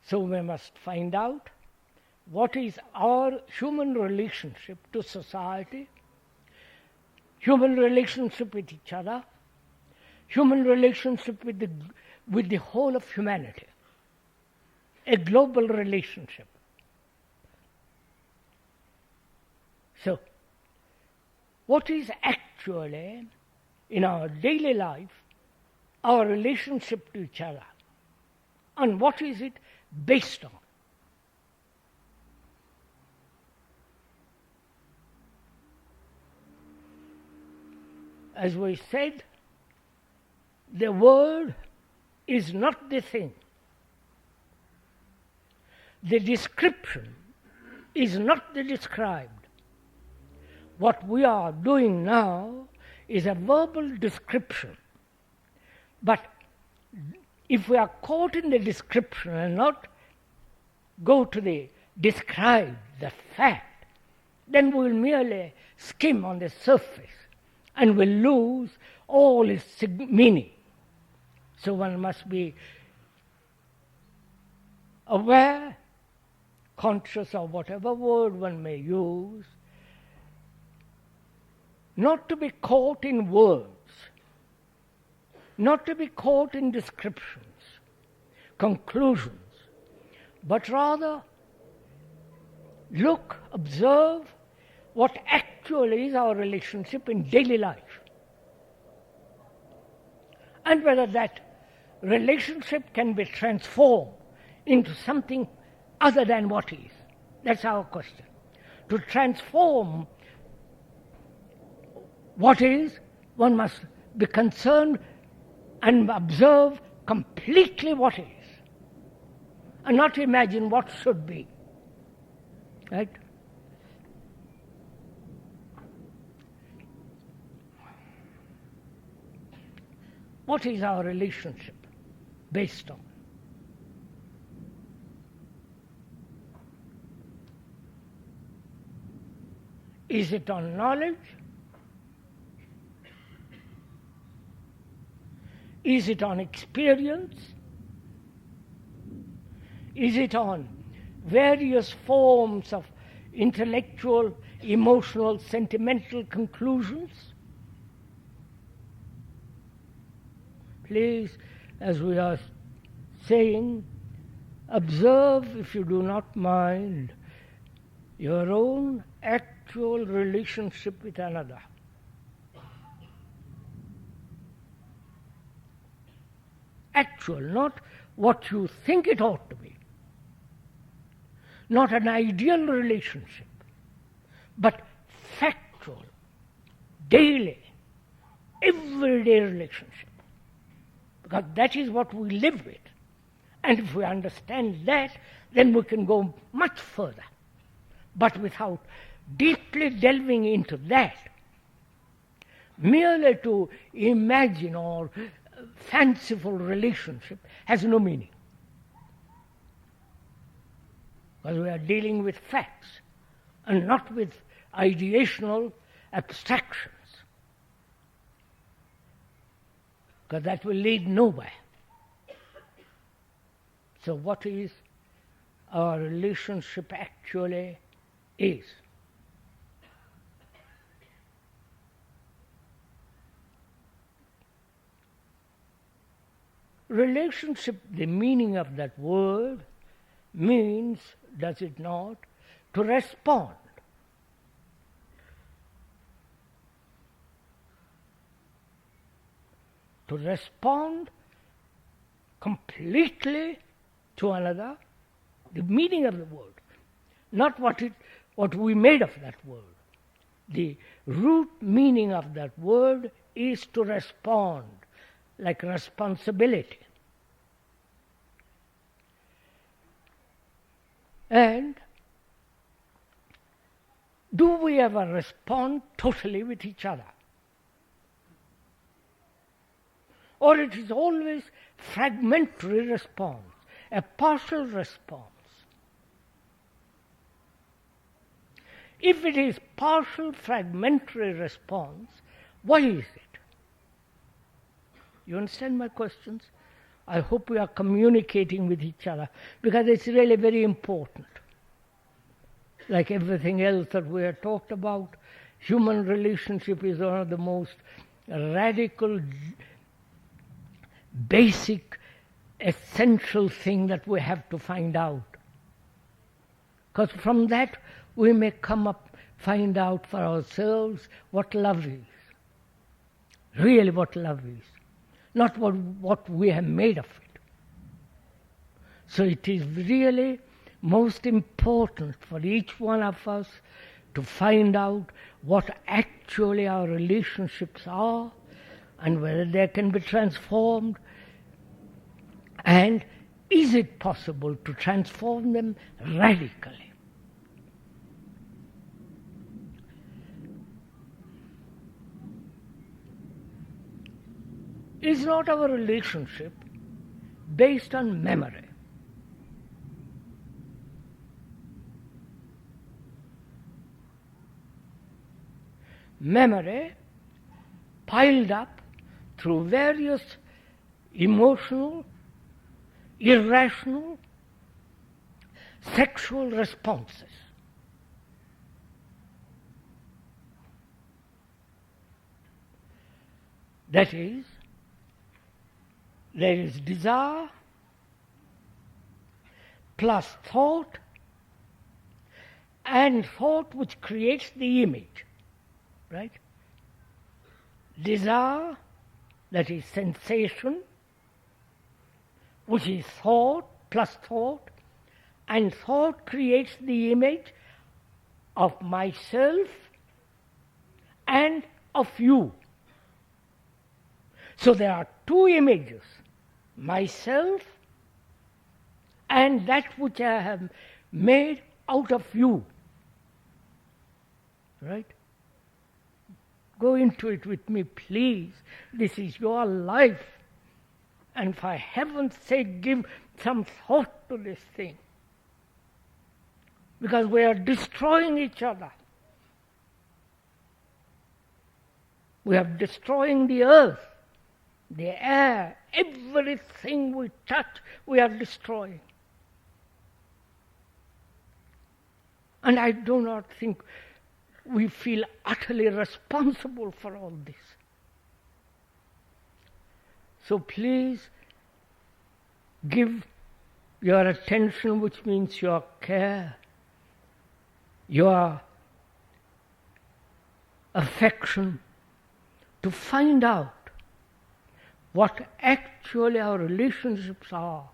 So we must find out what is our human relationship to society, human relationship with each other, human relationship with the whole of humanity, a global relationship. So, what is actually, in our daily life, our relationship to each other, and what is it based on? As we said, the word is not the thing. The description is not the described. What we are doing now is a verbal description. But if we are caught in the description and not go to the describe, the fact, then we will merely skim on the surface and will lose all its meaning. So one must be aware, conscious of whatever word one may use, not to be caught in words, not to be caught in descriptions, conclusions, but rather look, observe what actually is our relationship in daily life, and whether that relationship can be transformed into something other than what is. That's our question. To transform what is, one must be concerned and observe completely what is, and not imagine what should be. Right? What is our relationship based on? Is it on knowledge? Is it on experience? Is it on various forms of intellectual, emotional, sentimental conclusions? Please, as we are saying, observe, if you do not mind, your own actual relationship with another. Actual, not what you think it ought to be. Not an ideal relationship, but factual, daily, everyday relationship. Because that is what we live with. And if we understand that, then we can go much further. But without deeply delving into that, merely to imagine or fanciful relationship has no meaning. Because we are dealing with facts and not with ideational abstractions. Because that will lead nowhere. So what is our relationship actually is? Relationship, the meaning of that word, means, does it not, to respond. To respond completely to another, the meaning of the word, not what we made of that word. The root meaning of that word is to respond, like responsibility. And do we ever respond totally with each other? Or it is always fragmentary response, a partial response. If it is partial, fragmentary response, why is it? You understand my questions? I hope we are communicating with each other, because it's really very important. Like everything else that we have talked about, human relationship is one of the most radical, basic, essential thing that we have to find out. Because from that we may find out for ourselves what love is. Really what love is. Not what we have made of it. So it is really most important for each one of us to find out what actually our relationships are and whether they can be transformed, and is it possible to transform them radically. Is not our relationship based on memory? Memory piled up through various emotional, irrational, sexual responses. That is, there is desire plus thought, and thought which creates the image, right? Desire, that is sensation, which is thought plus thought, and thought creates the image of myself and of you. So there are two images, myself and that which I have made out of you. Right? Go into it with me, please. This is your life. And for heaven's sake, give some thought to this thing. Because we are destroying each other. We are destroying the earth, the air, everything we touch, we are destroying. And I do not think we feel utterly responsible for all this. So please give your attention, which means your care, your affection, to find out what actually our relationships are.